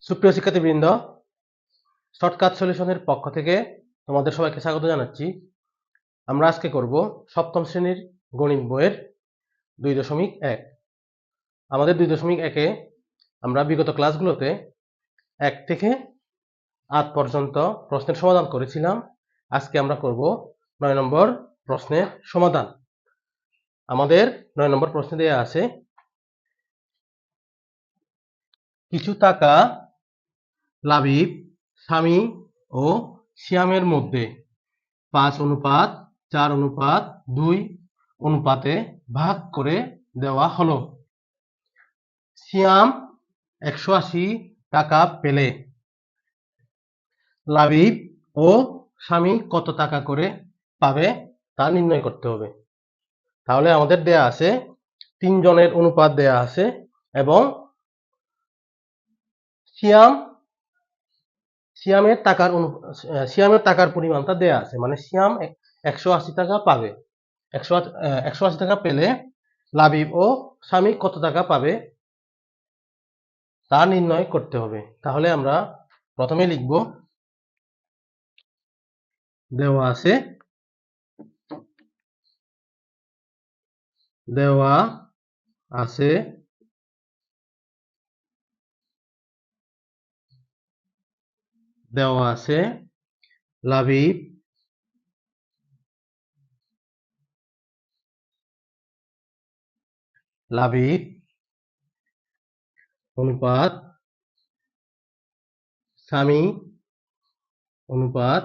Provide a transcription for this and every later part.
সুপ্রিয় শিক্ষার্থীবৃন্দ, শর্টকাট সলিউশনের পক্ষ থেকে তোমাদের সবাইকে স্বাগত জানাচ্ছি। আমরা আজকে করব সপ্তম শ্রেণীর গণিত বইয়ের 2.1। আমাদের 2.1-এ আমরা বিগত ক্লাসগুলোতে 1 থেকে 8 পর্যন্ত প্রশ্নের সমাধান করেছিলাম। আজকে আমরা করব 9 নম্বর প্রশ্নের সমাধান। আমাদের 9 নম্বর প্রশ্নে দেয়া আছে, কিছু টাকা লাবিব, স্বামী ও সিয়ামের মধ্যে 5:4:2 অনুপাতে ভাগ করে দেওয়া হলো। সিয়াম 180 টাকা পেলে লাবিব ও স্বামী কত টাকা করে পাবে তা নির্ণয় করতে হবে। তাহলে আমাদের দেয়া আছে 3 জনের অনুপাত দেয়া আছে এবং সিয়ামের টাকার পরিমাণটা দেয়া আছে, মানে সিয়াম 180 টাকা পাবে। 180 টাকা পেলে লাবিব ও স্বামী কত টাকা পাবে তা নির্ণয় করতে হবে। তাহলে আমরা প্রথমে লিখব, দেওয়া আছে লাবিব অনুপাত স্বামী অনুপাত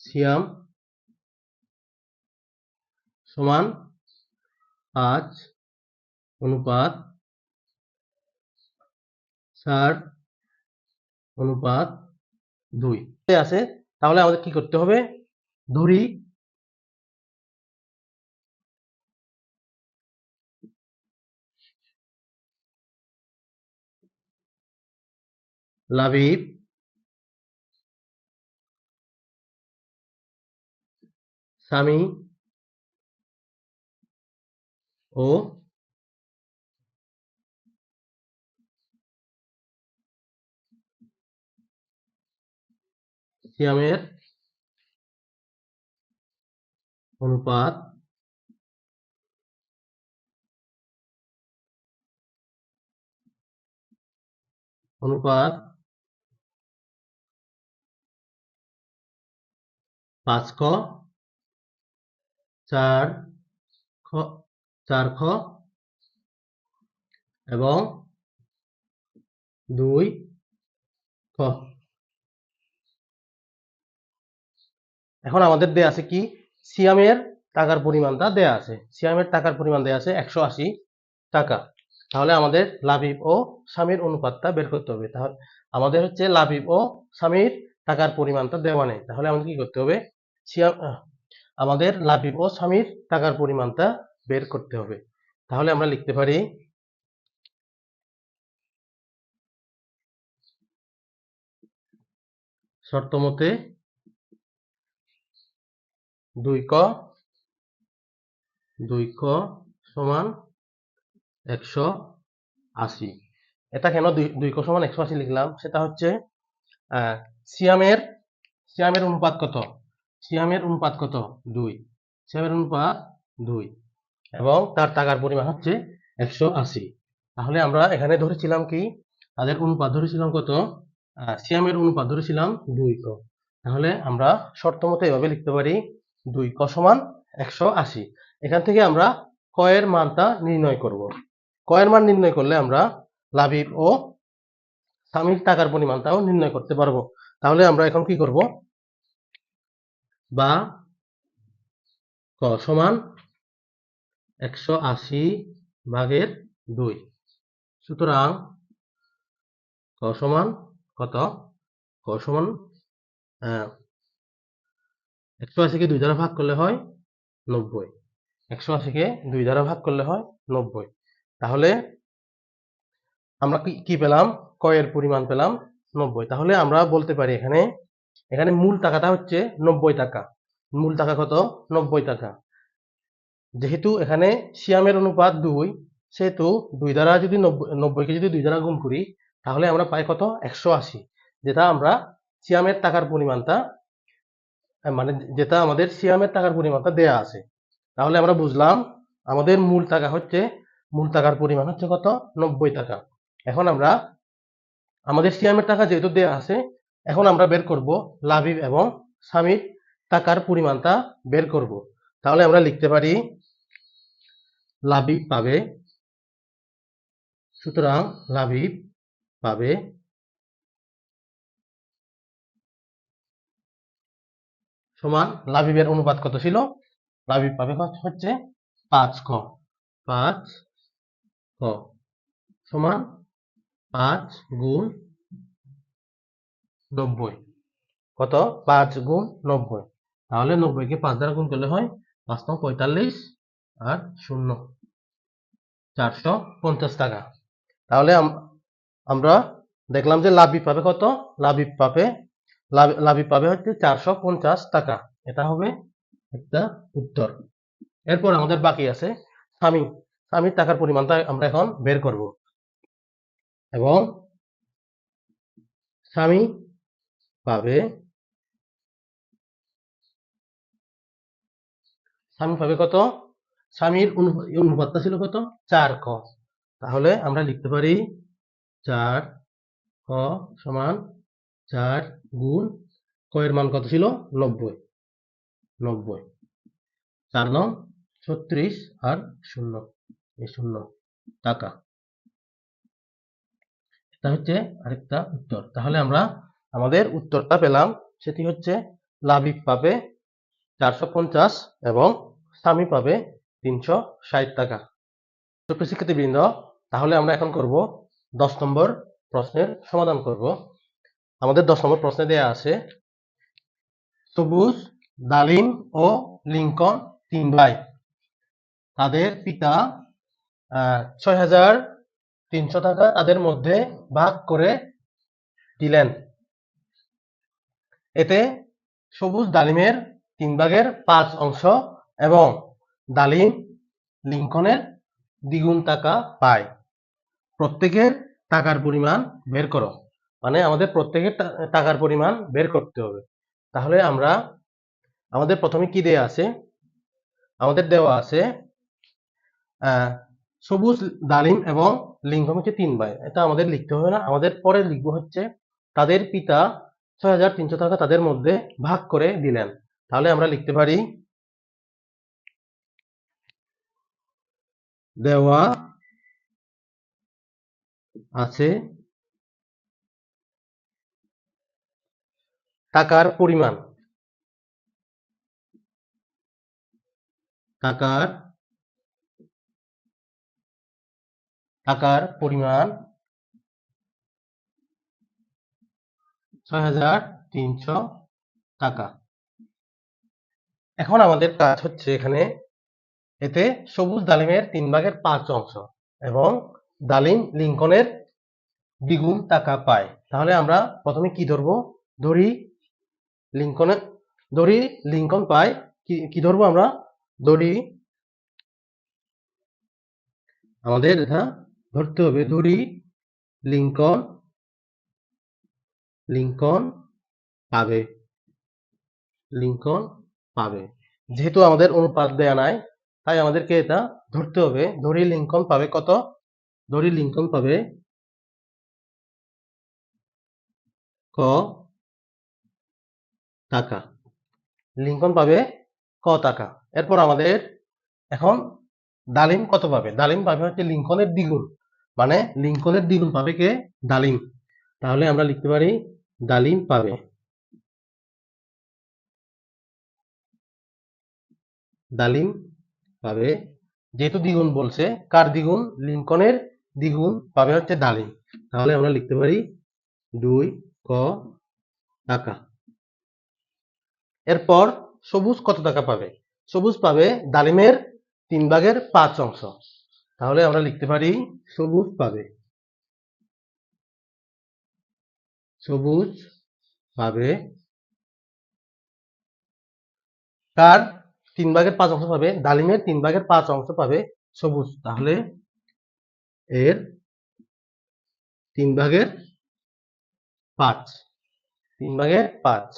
সিয়াম সমান 5:4:2 আছে। তাহলে আমাদের কি করতে হবে, ধরি লাবিব স্বামী ও সিয়ামের অনুপাত 5:4:2 এবং 2 এখন আমাদের দেয়া আছে কি, সিয়ামের টাকার পরিমাণটা দেয়া আছে। সিয়ামের টাকার পরিমাণ দেয়া আছে 180 টাকা। তাহলে আমাদের লাবিব ও স্বামীর অনুপাতটা বের করতে হবে। তাহলে আমাদের হচ্ছে লাবিব ও স্বামীর টাকার পরিমাণটা দেওয়া নেই। তাহলে আমাদের কি করতে হবে, আমাদের লাবিব ও স্বামীর টাকার পরিমাণটা বের করতে হবে। তাহলে আমরা লিখতে পারি, শর্ত মতে 2 ক সমান 180। এটা কেন 2 ক সমান 180 লিখলাম, সেটা হচ্ছে সিয়ামের অনুপাত কত, 2, সিয়ামের অনুপাত 2 এবং তার টাকার পরিমাণ হচ্ছে 180। তাহলে আমরা এখানে ধরেছিলাম কি, তাদের অনুপাত ধরেছিলাম কত, সিয়ামের অনুপাত ধরেছিলাম 2 ক। তাহলে আমরা শর্ত মতো এভাবে লিখতে পারি, 2 ক সমান 180। এখান থেকে আমরা ক এর মানটা নির্ণয় করব। ক এর মান নির্ণয় করলে আমরা লাবিব ও স্বামীর টাকার পরিমাণটাও নির্ণয় করতে পারবো। তাহলে আমরা এখন কি করব, বা ক সমান 180/2। সুতরাং ক সমান কত, ক সমান 180-কে 2 দ্বারা ভাগ করলে হয় 90। 180-কে 2 দ্বারা ভাগ করলে হয় 90। তাহলে আমরা কি পেলাম, ক এর পরিমাণ পেলাম 90। তাহলে আমরা বলতে পারি এখানে মূল টাকাটা হচ্ছে 90 টাকা। মূল টাকা কত, 90 টাকা। যেহেতু এখানে সিয়ামের অনুপাত 2, সেহেতু 2 দ্বারা যদি 90 কে যদি 2 দ্বারা গুণ করি তাহলে আমরা পাই কত 180, যেটা আমরা সিয়ামের টাকার পরিমাণটা মানে যেটা আমাদের সিয়ামের টাকার পরিমাণটা দেয়া আছে। তাহলে আমরা বুঝলাম আমাদের মূল টাকার পরিমাণ হচ্ছে কত 90 টাকা। এখন আমরা আমাদের সিয়ামের টাকা যেহেতু দেয়া আছে, এখন আমরা বের করব লাবিব এবং সামির টাকার পরিমাণটা বের করব। তাহলে আমরা লিখতে পারি লাবিব পাবে, সুতরাং লাবিব পাবে সমান লাবিবের অনুপাত কত ছিল, লাবিব পাবে হচ্ছে 5 ক, 5 ক সমান 5 গুণ 90, কত 5 গুণ 90, তাহলে 90 কে 5 দ্বারা গুণ করলে হয় 5 নং 45 আর 0 450 টাকা। তাহলে আমরা দেখলাম যে লাবিব পাবে কত, লাবিব পাবে হচ্ছে 450 টাকা। এটা হবে একটা উত্তর। এরপর আমাদের বাকি আছে স্বামীর টাকার পরিমাণটা আমরা এখন বের করব এবং স্বামী পাবে কত, স্বামীর অনুপাতটা ছিল কত 4 ক, তাহলে আমরা লিখতে পারি 4 ক সমান 4 গুণ ক এর মান কত ছিল 90, 4 নং 36 আর 0 টাকা। এটা হচ্ছে আরেকটা উত্তর। তাহলে আমরা আমাদের উত্তরটা পেলাম, সেটি হচ্ছে লাবিব পাবে 450 এবং স্বামী পাবে 360 টাকা। সুপ্রিয় শিক্ষার্থীবৃন্দ, তাহলে আমরা এখন করব 10 নম্বর প্রশ্নের সমাধান করব। আমাদের 10 নম্বর প্রশ্নে দেয়া আছে সবুজ, ডালিম ও লিংকন 3 ভাই, তাদের পিতা 6300 টাকা তাদের মধ্যে ভাগ করে দিলেন। এতে সবুজ ডালিমের 3 ভাগের 5 অংশ এবং ডালিম লিংকনের দ্বিগুণ টাকা পায়। প্রত্যেকের টাকার পরিমাণ বের করো। মানে আমাদের প্রত্যেকের টাকার পরিমাণ বের করতে হবে। তাহলে আমাদের প্রথমে কি দেয়া আছে, আমাদের দেওয়া আছে সবুজ, ডালিম এবং লিংকন হচ্ছে 3 ভাই। এটা আমাদের লিখতে হবে না, আমাদের পরে লিখবো হচ্ছে তাদের পিতা 6300 টাকা তাদের মধ্যে ভাগ করে দিলেন। তাহলে আমরা লিখতে পারি দেওয়া আছে টাকার পরিমাণ, টাকার পরিমাণ 6300 টাকা। এখন আমাদের কাজ হচ্ছে এখানে, এতে সবুজ ডালিমের 3 ভাগের 5 অংশ এবং ডালিম লিংকনের দ্বিগুণ টাকা পায়। তাহলে আমরা প্রথমে কি ধরবো, ধরি লিংকন পায়, কি ধরবো আমরা, ধরি আমাদের এটা ধরতে হবে, ধরি লিংকন পাবে, যেহেতু আমাদের অনুপাত দেয়া নাই তাই আমাদেরকে এটা ধরতে হবে। ধরি লিংকন পাবে কত, ধরি লিংকন পাবে ক টাকা, লিংকন পাবে ক টাকা। এরপর আমাদের এখন ডালিম কত পাবে, ডালিম পাবে হচ্ছে লিংকনের দ্বিগুণ, মানে লিংকনের দ্বিগুণ পাবে কে, ডালিম। তাহলে আমরা লিখতে পারি ডালিম পাবে, যেহেতু দ্বিগুণ বলছে, কার দ্বিগুণ, লিংকনের দ্বিগুণ পাবে হচ্ছে ডালিম। তাহলে আমরা লিখতে পারি 2 ক টাকা। এরপর সবুজ কত টাকা পাবে, সবুজ পাবে ডালিমের 3 ভাগের 5 অংশ। তাহলে আমরা লিখতে পারি সবুজ পাবে কার 3 ভাগের 5 অংশ পাবে, ডালিমের 3 ভাগের 5 অংশ পাবে সবুজ। তাহলে এর 3/5, 3/5।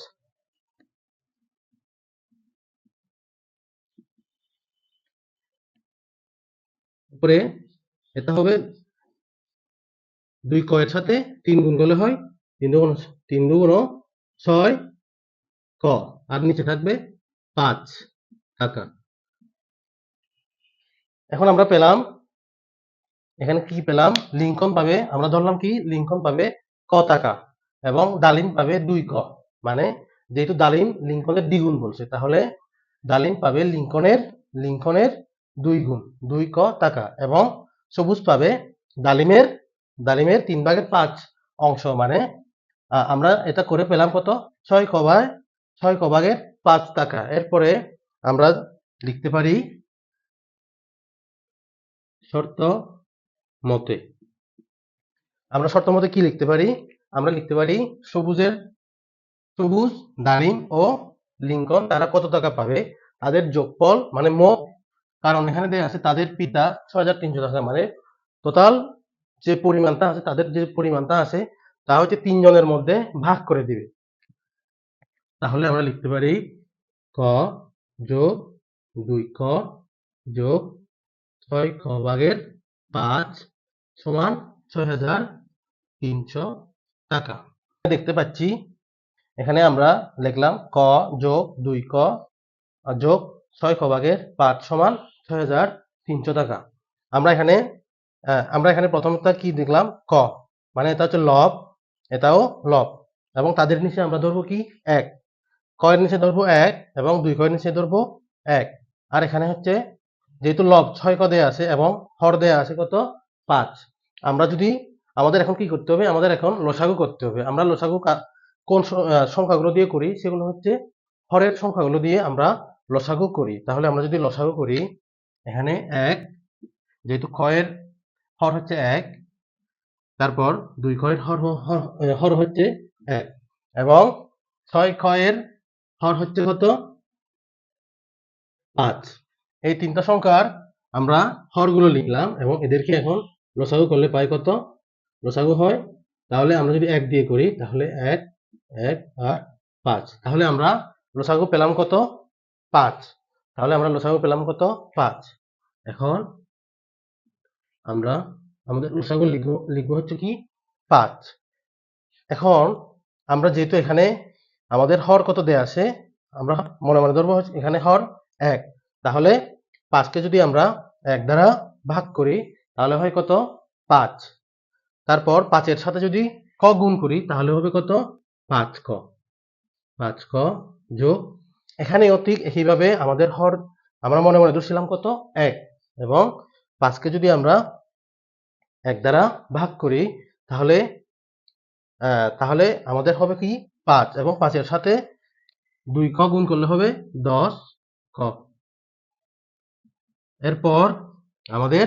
উপরে এটা হবে 2 ক এর সাথে 3 গুণ করলে হয় 3 দুগুণ 6 ক, আর নিচে থাকবে 5 টাকা। এখন আমরা পেলাম, এখানে কি পেলাম, লিঙ্কন পাবে, আমরা ধরলাম কি লিঙ্কন পাবে ক টাকা এবং ডালিম পাবে 2 ক। মানে যেহেতু ডালিম লিঙ্কনের দ্বিগুণ বলছে, তাহলে ডালিম পাবে লিঙ্কনের 2 গুণ 2 ক টাকা, এবং সবুজ পাবে ডালিমের 3/5 অংশ। মানে আমরা এটা করে পেলাম কত, 6 ক ভাগের 5 টাকা। এরপরে আমরা লিখতে পারি শর্ত মতে, আমরা শর্ত মতে কি লিখতে পারি, আমরা লিখতে পারি সবুজ, ডালিম ও লিঙ্কন তারা কত টাকা পাবে, তাদের যোগফল মানে মোট, কারণ এখানে দেয়া আছে তাদের পিতা 6,300 টাকা, মানে টোটাল যে পরিমাণটা আছে, তাদের যে পরিমাণটা আছে তা হচ্ছে 3 জনের মধ্যে ভাগ করে দিবে। তাহলে আমরা লিখতে পারি ক যোগ 2 ক যোগ 6 ক ভাগের 5 সমান 6,300 টাকা। দেখতে পাচ্ছি এখানে আমরা লিখলাম ক যোগ 2 ক যোগ 6 ক ভাগের 5 সমান 6,300 টাকা। আমরা এখানে প্রথমটা কি দেখলাম, ক, মানে এটা হচ্ছে লব, এটাও লব, এবং তাদের নিচে আমরা ধরবো কি 1, ক এর নিচে ধরবো 1 এবং 2 ক এর নিচে ধরবো 1। আর এখানে হচ্ছে যেহেতু লব 6 ক দেয়া আছে এবং হর দেয়া আছে কত 5, আমরা যদি আমাদের এখন কি করতে হবে, আমাদের এখন লসাগু করতে হবে। আমরা লসাগু কোন সংখ্যাগুলো দিয়ে করি, সেগুলো হচ্ছে হরের সংখ্যাগুলো দিয়ে আমরা লসাগু করি। তাহলে আমরা যদি লসাগু করি, এখানে 1, যেহেতু ক এর হর হচ্ছে 1, তারপর 2 ক এর হর হচ্ছে 1 এবং 6 ক এর হর হচ্ছে কত 5। এই তিনটা সংখ্যার আমরা হরগুলো লিখলাম এবং এদেরকে এখন লসাগু করলে পাই কত, লসাগু হয়, তাহলে আমরা যদি 1 দিয়ে করি তাহলে 1 1 আর 5, তাহলে আমরা লসাগু পেলাম কত 5। তাহলে আমরা লসাগু পেলাম কত 5। এখন আমরা আমাদের লসাগু লিখবো হচ্ছে কি 5। এখন আমরা যেহেতু এখানে আমাদের হর কত দেয়া আছে, আমরা মনে মনে ধরবো এখানে হর 1, তাহলে 5 কে যদি আমরা 1 দ্বারা ভাগ করি তাহলে হয় কত 5। তারপর 5 এর সাথে যদি ক গুণ করি তাহলে হবে কত 5 ক, 5 ক যোগ, এখানেও ঠিক একইভাবে আমাদের হর আমরা মনে মনে ধরছিলাম কত 1, এবং 5 কে যদি আমরা 1 দ্বারা ভাগ করি তাহলে তাহলে আমাদের হবে কি 5, এবং 5 এর সাথে 2 ক গুণ করলে হবে 10 ক। এরপর আমাদের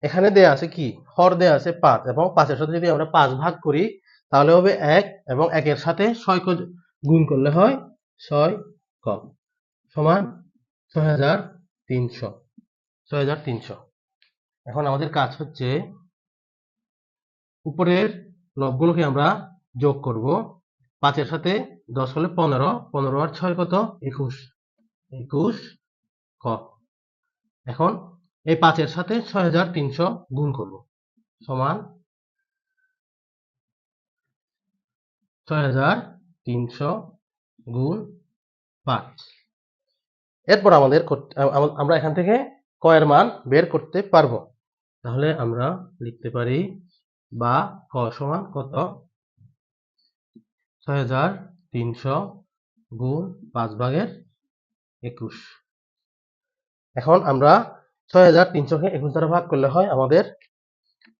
এখানে দেয়া আছে কি, হর দেয়া আছে 5, এবং 5 এর সাথে যদি আমরা 5 ভাগ করি তাহলে হবে 1, এবং 1 এর সাথে 6 ক গুণ করলে হয় 6 ক সমান 6,300, 6,300। এখন আমাদের কাজ হচ্ছে উপরের লবগুলোকে আমরা যোগ করব। 5 এর সাথে 10 হলে 15, 15 আর 6 কত 21, 21 ক। এখন এই 5 এর সাথে 6,300 গুণ করব, সমান 6,300 গুণ 5। এরপর আমরা এখান থেকে ক এর মান বের করতে পারবো। তাহলে আমরা লিখতে পারি বা ক সমান কত 6,300 গুণ 5/21। এখন আমরা 6,300 কে 21 দ্বারা ভাগ করলে হয় আমাদের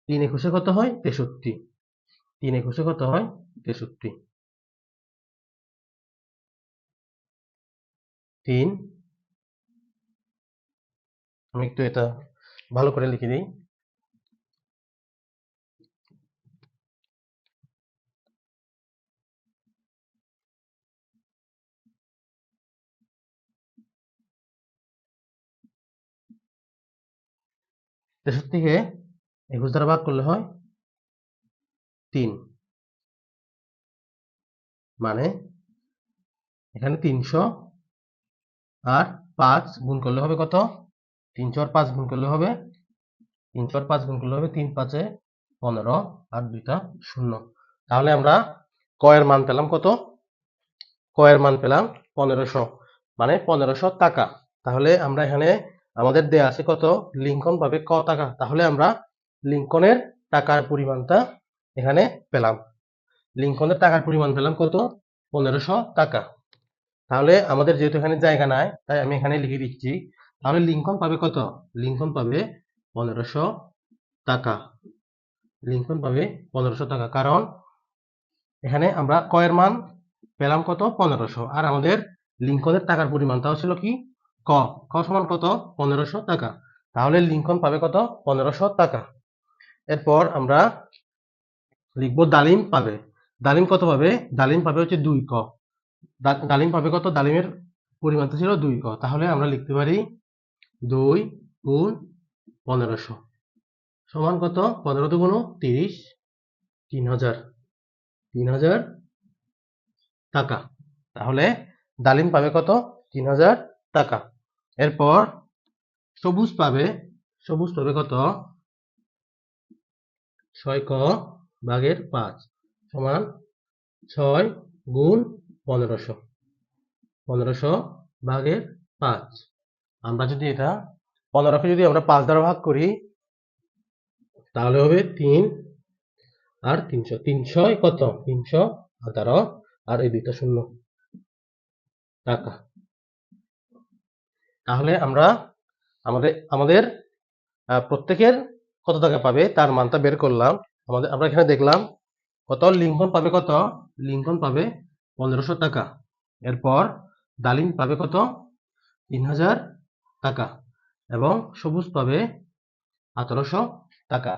3 21 কত হয় 63, 3 21 কত হয় 63, 3, আমি একটু এটা ভালো করে লিখে দিই। 21 দ্বারা ভাগ করলে হয় 3, মানে এখানে 300 আর 5 গুণ করলে হবে কত? 300 আর 5 গুণ করলে হবে 300 আর 5 গুণ করলে হবে 3 5 15 আর 2টা 0। তাহলে আমরা ক এর মান পেলাম কত? ক এর মান পেলাম 1500, মানে 1500 টাকা। তাহলে আমরা এখানে আমাদের দেয়া আছে কত? লিঙ্কন পাবে ক টাকা। তাহলে আমরা লিঙ্কনের টাকার পরিমাণটা এখানে পেলাম। লিঙ্কনের টাকার পরিমাণ পেলাম কত? 1500 টাকা। তাহলে আমাদের যেহেতু এখানে জায়গা নাই, তাই আমি এখানে লিখে দিচ্ছি। তাহলে লিঙ্কন পাবে কত? লিঙ্কন পাবে 1500 টাকা। লিঙ্কন পাবে 1500 টাকা, কারণ এখানে আমরা ক এর মান পেলাম কত? 1500, আর আমাদের লিঙ্কনের টাকার পরিমাণটাও ছিল কি? ক। ক সমান কত? 1500 টাকা। তাহলে লিঙ্কন পাবে কত? 1500 টাকা। এরপর আমরা লিখবো ডালিম পাবে। ডালিম কত পাবে? ডালিম পাবে হচ্ছে 2 ক। ডালিম পাবে কত? ডালিমের পরিমাণটা ছিল 2 ক। তাহলে আমরা লিখতে পারি 2 গুণ 1500 সমান কত? 15 দুগুণ 30, 3000, 3000 টাকা। তাহলে ডালিম পাবে কত? 3000 টাকা। এরপর সবুজ পাবে। সবুজ পাবে কত? 6 ক ভাগের 5 সমান 6 গুণ 1500, 1500 ভাগের 5। আমরা যদি এটা 15কে যদি আমরা 5 দ্বারা ভাগ করি, তাহলে হবে 3 আর 300। 300 কত? 318 আর এই দুইটা 0 টাকা। তাহলে আমরা আমাদের আমাদের প্রত্যেকের কত টাকা পাবে তার মানটা বের করলাম। আমরা এখানে দেখলাম কত? লিঙ্কন পাবে কত? লিঙ্কন পাবে 1500 টাকা। এরপর ডালিম পাবে কত? 3000 টাকা, এবং সবুজ পাবে 1800 টাকা।